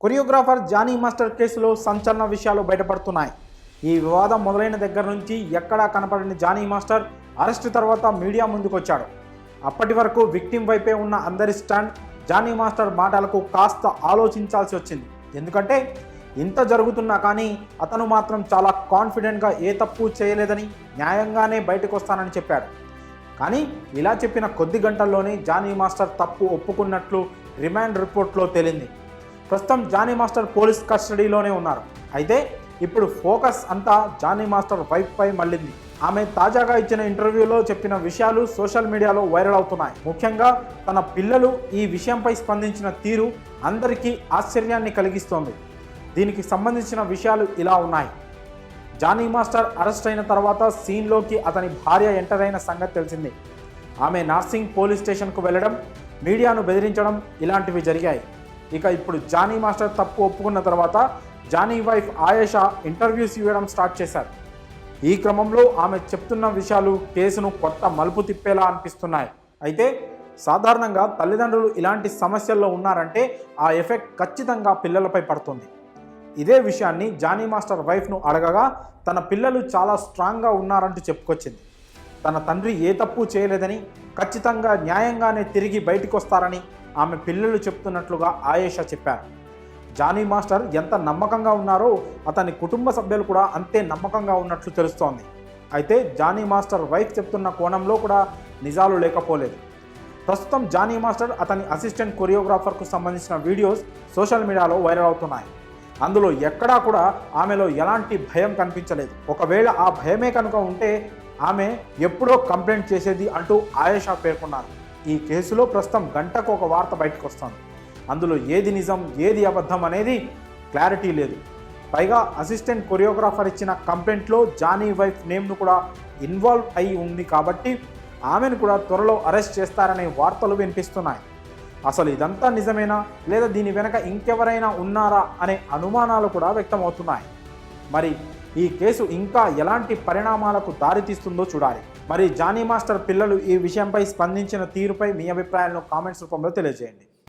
Choreographer Johnny master కేసులో సంచలన విషయాలు బయటపడుతున్నాయి. ఈ వివాదం మొదలైన దగ్గర నుంచి ఎక్కడా కనపడని జానీ మాస్టర్ అరెస్టు తర్వాత మీడియా ముందుకొచ్చాడు. అప్పటి వరకు విక్టిమ్ వైపే ఉన్న అందరి స్టాండ్ జానీ మాస్టర్ మాటలకు కాస్త ఆలోచించాల్సి వచ్చింది. ఎందుకంటే ఇంత జరుగుతున్నా కానీ అతను మాత్రం చాలా కాన్ఫిడెంట్గా ఏ తప్పు చేయలేదని, న్యాయంగానే బయటకు వస్తానని చెప్పాడు. కానీ ఇలా చెప్పిన కొద్ది గంటల్లోనే జానీ మాస్టర్ తప్పు ఒప్పుకున్నట్లు రిమాండ్ రిపోర్ట్లో తేలింది. ప్రస్తుతం జానీ మాస్టర్ పోలీస్ కస్టడీలోనే ఉన్నారు. అయితే ఇప్పుడు ఫోకస్ అంతా జానీ మాస్టర్ వైఫ్ పై మళ్ళింది. ఆమె తాజాగా ఇచ్చిన ఇంటర్వ్యూలో చెప్పిన విషయాలు సోషల్ మీడియాలో వైరల్ అవుతున్నాయి. ముఖ్యంగా తన పిల్లలు ఈ విషయంపై స్పందించిన తీరు అందరికీ ఆశ్చర్యాన్ని కలిగిస్తోంది. దీనికి సంబంధించిన విషయాలు ఇలా ఉన్నాయి. జానీ మాస్టర్ అరెస్ట్ అయిన తర్వాత సీన్లోకి అతని భార్య ఎంటర్ అయిన సంగతి తెలిసింది. ఆమె నార్సింగ్ పోలీస్ స్టేషన్కు వెళ్ళడం, మీడియాను బెదిరించడం ఇలాంటివి జరిగాయి. ఇక ఇప్పుడు జానీ మాస్టర్ తప్పు ఒప్పుకున్న తర్వాత జానీ వైఫ్ ఆయేషా ఇంటర్వ్యూస్ ఇవ్వడం స్టార్ట్ చేశారు. ఈ క్రమంలో ఆమె చెప్తున్న విషయాలు కేసును కొత్త మలుపు తిప్పేలా అనిపిస్తున్నాయి. అయితే సాధారణంగా తల్లిదండ్రులు ఇలాంటి సమస్యల్లో ఉన్నారంటే ఆ ఎఫెక్ట్ ఖచ్చితంగా పిల్లలపై పడుతుంది. ఇదే విషయాన్ని జానీ మాస్టర్ వైఫ్ను అడగగా తన పిల్లలు చాలా స్ట్రాంగ్గా ఉన్నారంటూ చెప్పుకొచ్చింది. తన తండ్రి ఏ తప్పు చేయలేదని, ఖచ్చితంగా న్యాయంగానే తిరిగి బయటకు వస్తారని ఆమె పిల్లలు చెప్తున్నట్లుగా ఆయేషా చెప్పారు. జానీ మాస్టర్ ఎంత నమ్మకంగా ఉన్నారో అతని కుటుంబ సభ్యులు కూడా అంతే నమ్మకంగా ఉన్నట్లు తెలుస్తోంది. అయితే జానీ మాస్టర్ వైఫ్ చెప్తున్న కోణంలో కూడా నిజాలు లేకపోలేదు. ప్రస్తుతం జానీ మాస్టర్ అతని అసిస్టెంట్ కొరియోగ్రాఫర్కు సంబంధించిన వీడియోస్ సోషల్ మీడియాలో వైరల్ అవుతున్నాయి. అందులో ఎక్కడా కూడా ఆమెలో ఎలాంటి భయం కనిపించలేదు. ఒకవేళ ఆ భయమే కనుక ఉంటే ఆమె ఎప్పుడో కంప్లైంట్ చేసేది అంటూ ఆయేషా పేర్కొన్నారు. ఈ కేసులో ప్రస్తుతం గంటకు ఒక వార్త బయటకు వస్తుంది. అందులో ఏది నిజం ఏది అబద్ధం అనేది క్లారిటీ లేదు. పైగా అసిస్టెంట్ కొరియోగ్రాఫర్ ఇచ్చిన కంప్లైంట్లో జానీ వైఫ్ నేమ్ను కూడా ఇన్వాల్వ్ అయి ఉంది కాబట్టి ఆమెను కూడా త్వరలో అరెస్ట్ చేస్తారనే వార్తలు వినిపిస్తున్నాయి. అసలు ఇదంతా నిజమేనా, లేదా దీని వెనక ఇంకెవరైనా ఉన్నారా అనే అనుమానాలు కూడా వ్యక్తమవుతున్నాయి. మరి ఈ కేసు ఇంకా ఎలాంటి పరిణామాలకు దారితీస్తుందో చూడాలి. మరి జానీ మాస్టర్ పిల్లలు ఈ విషయంపై స్పందించిన తీరుపై మీ అభిప్రాయాలను కామెంట్స్ రూపంలో తెలియజేయండి.